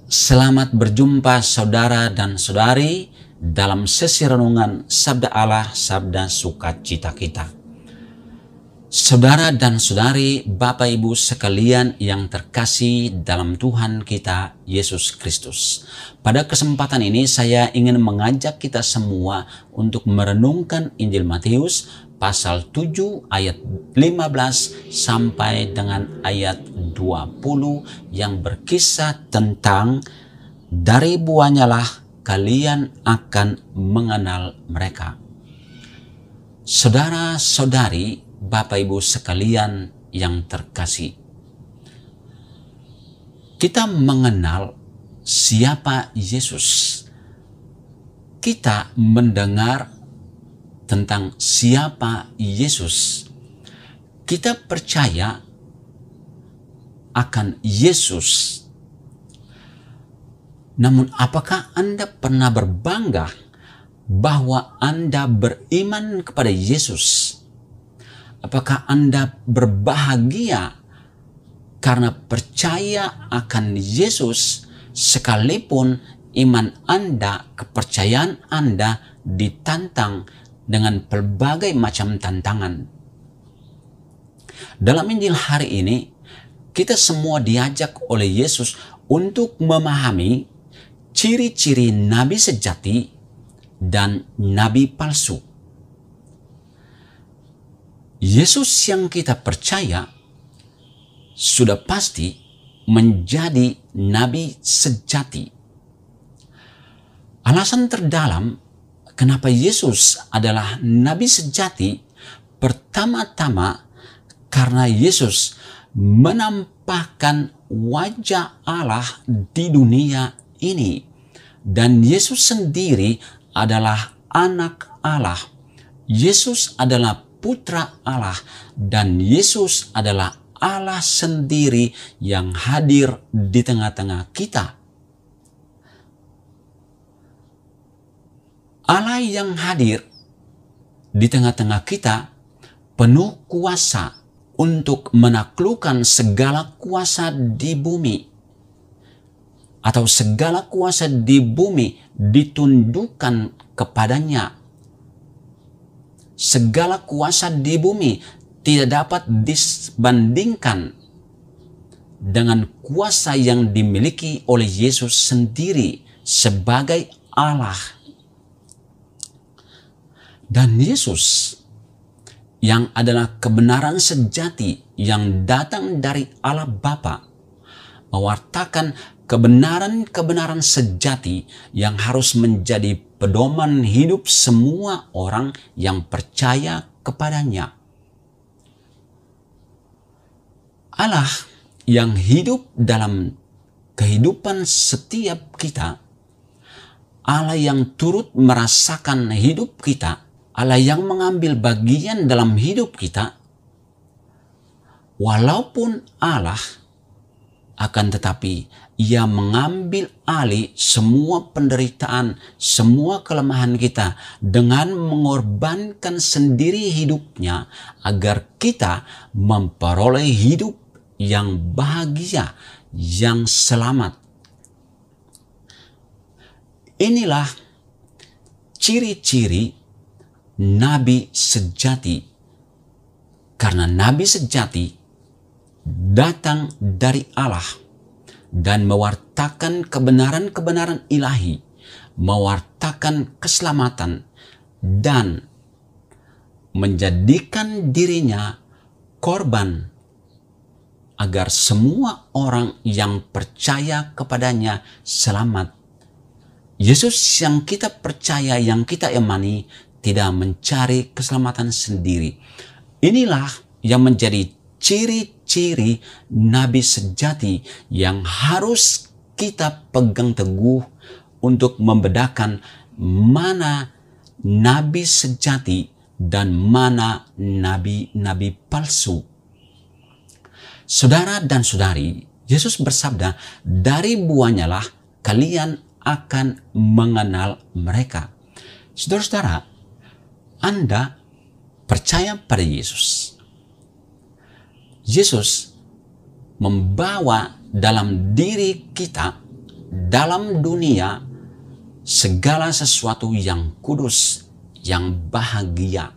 Selamat berjumpa saudara dan saudari dalam sesi renungan Sabda Allah, Sabda Sukacita kita. Saudara dan saudari, Bapak Ibu sekalian yang terkasih dalam Tuhan kita Yesus Kristus. Pada kesempatan ini saya ingin mengajak kita semua untuk merenungkan Injil Matius pasal 7 ayat 15 sampai dengan ayat 20 yang berkisah tentang dari buahnya lah kalian akan mengenal mereka. Saudara-saudari, Bapak Ibu sekalian yang terkasih, kita mengenal siapa Yesus. Kita mendengar tentang siapa Yesus. Kita percaya akan Yesus. Namun apakah Anda pernah berbangga bahwa Anda beriman kepada Yesus? Apakah Anda berbahagia karena percaya akan Yesus sekalipun iman Anda, kepercayaan Anda ditantang dengan berbagai macam tantangan? Dalam Injil hari ini, kita semua diajak oleh Yesus untuk memahami ciri-ciri nabi sejati dan nabi palsu. Yesus yang kita percaya sudah pasti menjadi nabi sejati. Alasan terdalam kenapa Yesus adalah nabi sejati, pertama-tama karena Yesus menampakkan wajah Allah di dunia ini. Dan Yesus sendiri adalah anak Allah. Yesus adalah putra Allah. Dan Yesus adalah Allah sendiri yang hadir di tengah-tengah kita. Allah yang hadir di tengah-tengah kita penuh kuasa untuk menaklukkan segala kuasa di bumi, atau segala kuasa di bumi ditundukkan kepadanya. Segala kuasa di bumi tidak dapat disbandingkan dengan kuasa yang dimiliki oleh Yesus sendiri sebagai Allah. Dan Yesus yang adalah kebenaran sejati yang datang dari Allah Bapa, mewartakan kebenaran-kebenaran sejati yang harus menjadi pedoman hidup semua orang yang percaya kepadanya. Allah yang hidup dalam kehidupan setiap kita, Allah yang turut merasakan hidup kita, Allah yang mengambil bagian dalam hidup kita. Walaupun Allah, akan tetapi Ia mengambil alih semua penderitaan, semua kelemahan kita dengan mengorbankan sendiri hidupnya agar kita memperoleh hidup yang bahagia, yang selamat. Inilah ciri-ciri nabi sejati. Karena nabi sejati datang dari Allah dan mewartakan kebenaran-kebenaran ilahi, mewartakan keselamatan, dan menjadikan dirinya korban agar semua orang yang percaya kepadanya selamat. Yesus yang kita percaya, yang kita imani, tidak mencari keselamatan sendiri. Inilah yang menjadi ciri-ciri nabi sejati yang harus kita pegang teguh untuk membedakan mana nabi sejati dan mana nabi-nabi palsu. Saudara dan saudari, Yesus bersabda, dari buahnya lah kalian akan mengenal mereka. Saudara-saudara, Anda percaya pada Yesus. Yesus membawa dalam diri kita dalam dunia segala sesuatu yang kudus, yang bahagia.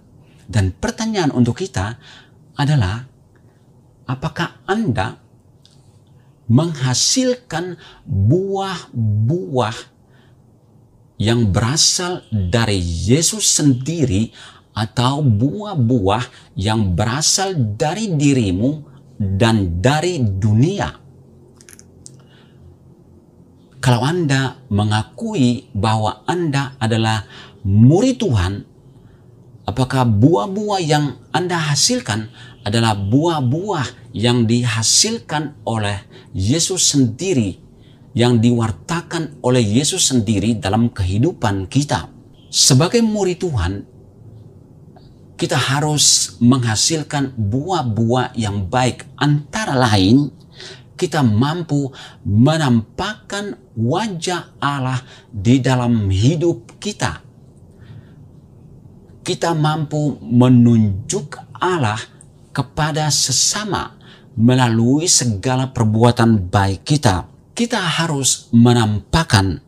Dan pertanyaan untuk kita adalah, apakah Anda menghasilkan buah-buah yang berasal dari Yesus sendiri, atau buah-buah yang berasal dari dirimu dan dari dunia? Kalau Anda mengakui bahwa Anda adalah murid Tuhan, apakah buah-buah yang Anda hasilkan adalah buah-buah yang dihasilkan oleh Yesus sendiri, yang diwartakan oleh Yesus sendiri dalam kehidupan kita? Sebagai murid Tuhan, kita harus menghasilkan buah-buah yang baik. Antara lain, kita mampu menampakkan wajah Allah di dalam hidup kita. Kita mampu menunjuk Allah kepada sesama melalui segala perbuatan baik kita. Kita harus menampakkan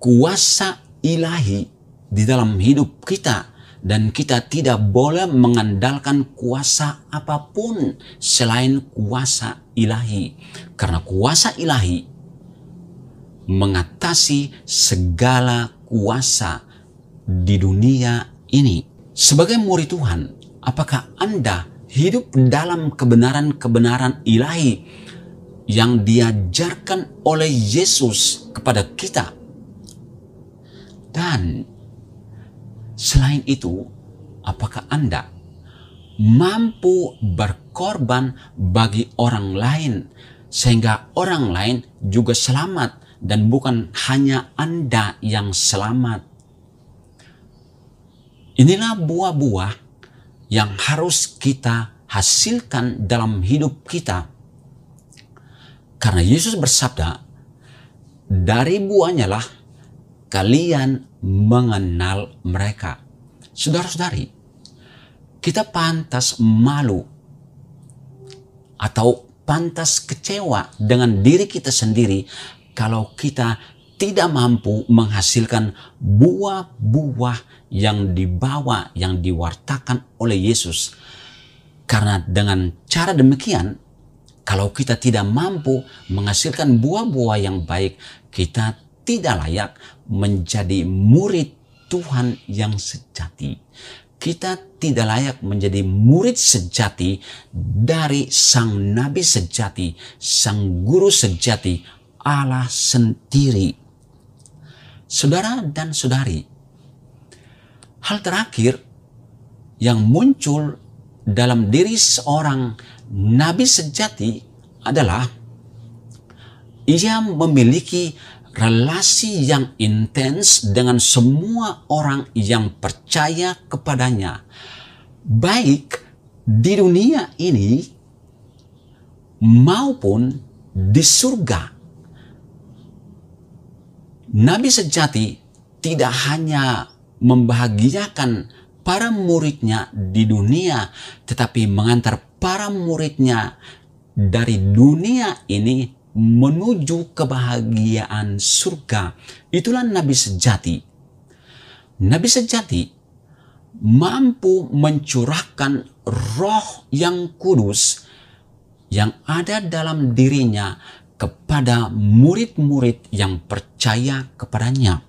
kuasa ilahi di dalam hidup kita. Dan kita tidak boleh mengandalkan kuasa apapun selain kuasa ilahi. Karena kuasa ilahi mengatasi segala kuasa di dunia ini. Sebagai murid Tuhan, apakah Anda hidup dalam kebenaran-kebenaran ilahi yang diajarkan oleh Yesus kepada kita? Dan selain itu, apakah Anda mampu berkorban bagi orang lain sehingga orang lain juga selamat dan bukan hanya Anda yang selamat? Inilah buah-buah yang harus kita hasilkan dalam hidup kita. Karena Yesus bersabda, dari buahnya lah kalian mengenal mereka. Saudara-saudari, kita pantas malu atau pantas kecewa dengan diri kita sendiri kalau kita tidak mampu menghasilkan buah-buah yang dibawa, yang diwartakan oleh Yesus. Karena dengan cara demikian, kalau kita tidak mampu menghasilkan buah-buah yang baik, kita tidak layak menjadi murid Tuhan yang sejati. Kita tidak layak menjadi murid sejati dari Sang Nabi sejati, Sang Guru sejati, Allah sendiri. Saudara dan saudari, hal terakhir yang muncul dalam diri seorang Nabi sejati adalah ia memiliki relasi yang intens dengan semua orang yang percaya kepadanya, baik di dunia ini maupun di surga. Nabi sejati tidak hanya membahagiakan para muridnya di dunia, tetapi mengantar para muridnya dari dunia ini menuju kebahagiaan surga. Itulah Nabi sejati. Nabi sejati mampu mencurahkan Roh yang kudus yang ada dalam dirinya kepada murid-murid yang percaya kepadanya.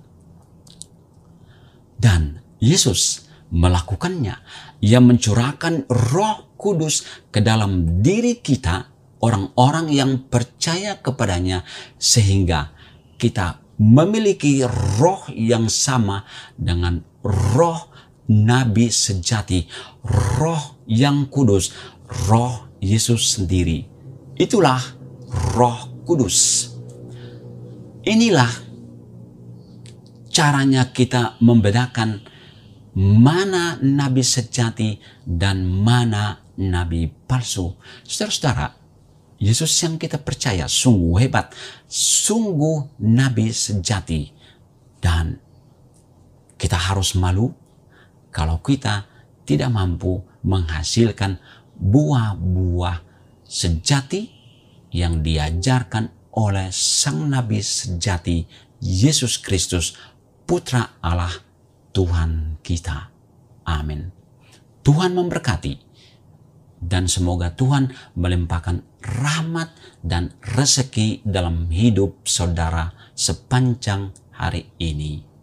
Dan Yesus melakukannya. Ia mencurahkan Roh Kudus ke dalam diri kita, orang-orang yang percaya kepadanya, sehingga kita memiliki roh yang sama dengan roh Nabi sejati, roh yang kudus, roh Yesus sendiri. Itulah Roh Kudus. Inilah caranya kita membedakan mana nabi sejati dan mana nabi palsu. Saudara-saudara, Yesus yang kita percaya sungguh hebat, sungguh nabi sejati. Dan kita harus malu kalau kita tidak mampu menghasilkan buah-buah sejati yang diajarkan oleh Sang Nabi sejati Yesus Kristus, Putra Allah Tuhan kita. Amin. Tuhan memberkati, dan semoga Tuhan melimpahkan rahmat dan rezeki dalam hidup saudara sepanjang hari ini.